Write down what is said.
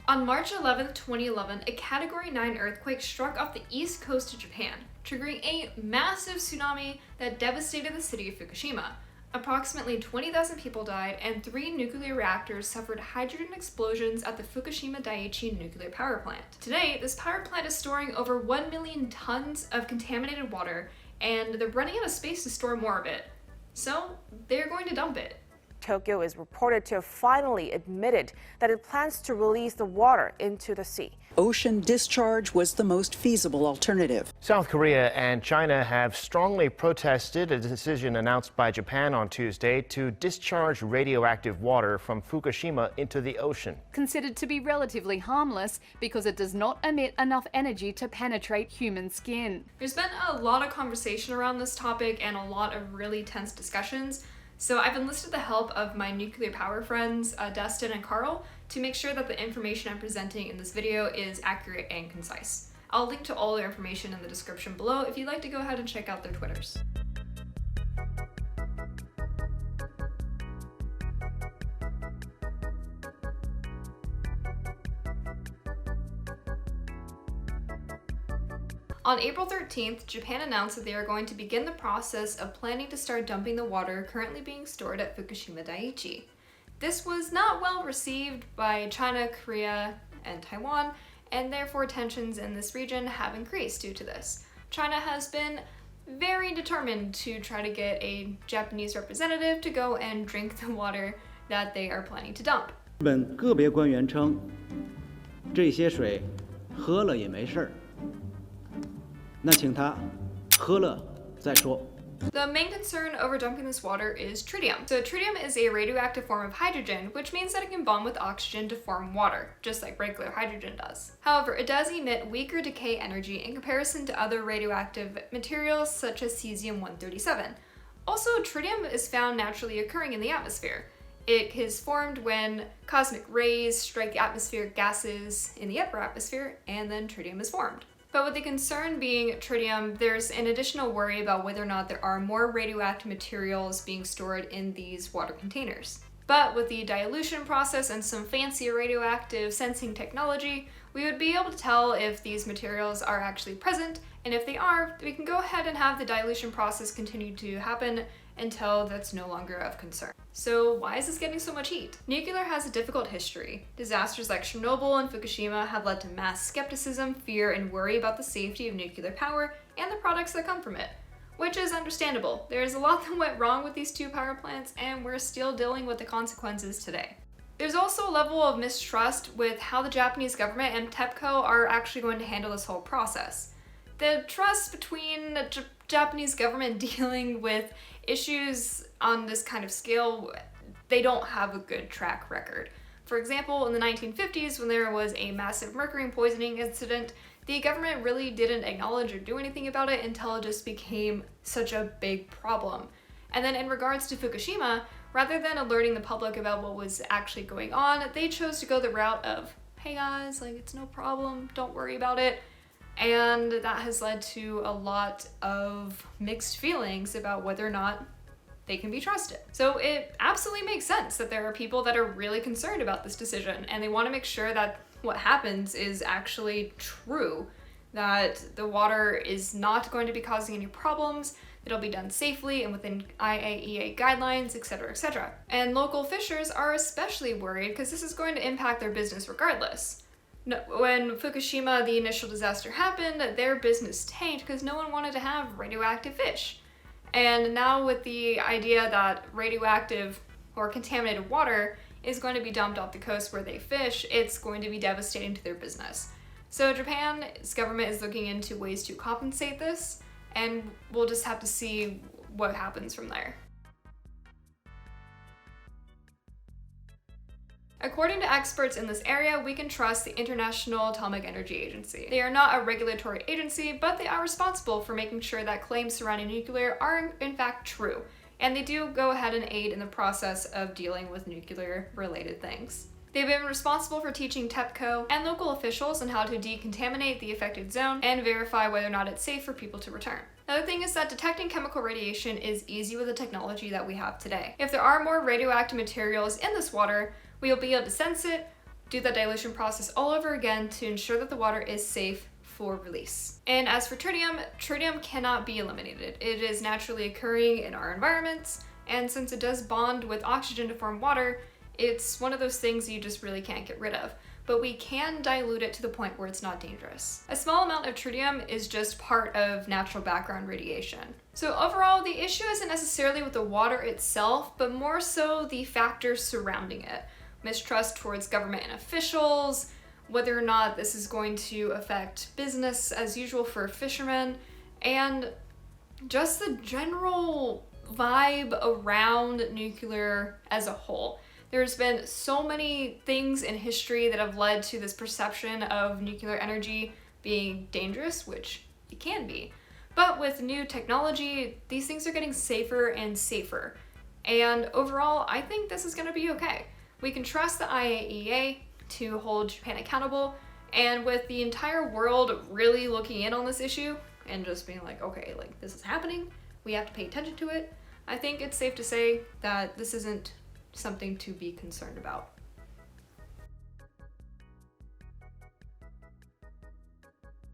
On March 11, 2011, a Category 9 earthquake struck off the east coast of Japan, triggering a massive tsunami that devastated the city of Fukushima. Approximately 20,000 people died, and 3 nuclear reactors suffered hydrogen explosions at the Fukushima Daiichi nuclear power plant. Today, this power plant is storing over 1 million tons of contaminated water, and they're running out of space to store more of it. So, they're going to dump it. Tokyo is reported to have finally admitted that it plans to release the water into the sea. Ocean discharge was the most feasible alternative. South Korea and China have strongly protested a decision announced by Japan on Tuesday to discharge radioactive water from Fukushima into the ocean. Considered to be relatively harmless because it does not emit enough energy to penetrate human skin. There's been a lot of conversation around this topic and a lot of really tense discussions. So I've enlisted the help of my nuclear power friends, Dustin and Carl, to make sure that the information I'm presenting in this video is accurate and concise. I'll link to all their information in the description below if you'd like to go ahead and check out their Twitters. On April 13th, Japan announced that they are going to begin the process of planning to start dumping the water currently being stored at Fukushima Daiichi. This was not well received by China, Korea, and Taiwan, and therefore tensions in this region have increased due to this. China has been very determined to try to get a Japanese representative to go and drink the water that they are planning to dump. 日本个别官员称，这些水喝了也没事儿。 那请他喝了再说。 The main concern over dumping this water is tritium. So tritium is a radioactive form of hydrogen, which means that it can bond with oxygen to form water, just like regular hydrogen does. However, it does emit weaker decay energy in comparison to other radioactive materials such as cesium-137. Also, tritium is found naturally occurring in the atmosphere. It is formed when cosmic rays strike atmospheric gases in the upper atmosphere, and then tritium is formed. But with the concern being tritium, there's an additional worry about whether or not there are more radioactive materials being stored in these water containers. But with the dilution process and some fancy radioactive sensing technology, we would be able to tell if these materials are actually present, and if they are, we can go ahead and have the dilution process continue to happen until that's no longer of concern. So why is this getting so much heat? Nuclear has a difficult history. Disasters like Chernobyl and Fukushima have led to mass skepticism, fear, and worry about the safety of nuclear power and the products that come from it, which is understandable. There's a lot that went wrong with these 2 power plants, and we're still dealing with the consequences today. There's also a level of mistrust with how the Japanese government and TEPCO are actually going to handle this whole process. The trust between the Japanese government dealing with issues on this kind of scale, they don't have a good track record. For example, in the 1950s, when there was a massive mercury poisoning incident, the government really didn't acknowledge or do anything about it until it just became such a big problem. And then in regards to Fukushima, rather than alerting the public about what was actually going on, they chose to go the route of, hey guys, like, it's no problem, don't worry about it. And that has led to a lot of mixed feelings about whether or not they can be trusted. So it absolutely makes sense that there are people that are really concerned about this decision, and they want to make sure that what happens is actually true, that the water is not going to be causing any problems, that it'll be done safely and within IAEA guidelines, etc., etc. And local fishers are especially worried because this is going to impact their business regardless. When Fukushima, the initial disaster happened, their business tanked because no one wanted to have radioactive fish. And now with the idea that radioactive or contaminated water is going to be dumped off the coast where they fish, it's going to be devastating to their business. So Japan's government is looking into ways to compensate this, and we'll just have to see what happens from there. According to experts in this area, we can trust the International Atomic Energy Agency. They are not a regulatory agency, but they are responsible for making sure that claims surrounding nuclear are in fact true, and they do go ahead and aid in the process of dealing with nuclear-related things. They've been responsible for teaching TEPCO and local officials on how to decontaminate the affected zone and verify whether or not it's safe for people to return. Another thing is that detecting chemical radiation is easy with the technology that we have today. If there are more radioactive materials in this water, we will be able to sense it, do that dilution process all over again to ensure that the water is safe for release. And as for tritium, tritium cannot be eliminated. It is naturally occurring in our environments, and since it does bond with oxygen to form water, it's one of those things you just really can't get rid of. But we can dilute it to the point where it's not dangerous. A small amount of tritium is just part of natural background radiation. So overall, the issue isn't necessarily with the water itself, but more so the factors surrounding it. Mistrust towards government and officials, whether or not this is going to affect business as usual for fishermen, and just the general vibe around nuclear as a whole. There's been so many things in history that have led to this perception of nuclear energy being dangerous, which it can be. But with new technology, these things are getting safer and safer. And overall, I think this is going to be okay. We can trust the IAEA to hold Japan accountable, and with the entire world really looking in on this issue and just being like, okay, like this is happening, we have to pay attention to it, I think it's safe to say that this isn't something to be concerned about.